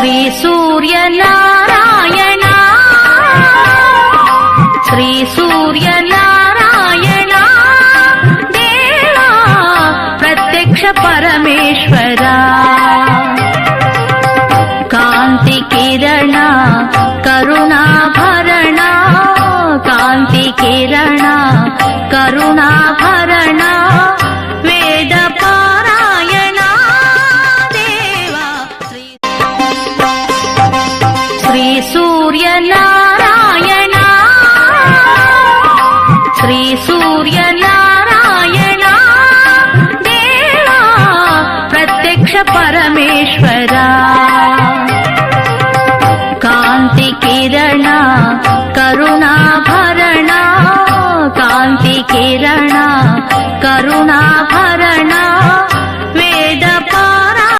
శ్రీ సూర్యనారాయణ శ్రీ సూర్యనారాయణ దేవా ప్రత్యక్ష పరమేశ్వర కాంతి కిరణ కరుణాభరణ కాంతి కిరణ కరుణాభరణ వేద పారాయణ దేవా శ్రీ సూర్యనారాయణ శ్రీ సూర్యనారాయణ దేవా ప్రత్యక్ష పరమేశ్వర కాంతి కిరణ కరుణాభరణ కాంతి కిరణ కరుణాభరణ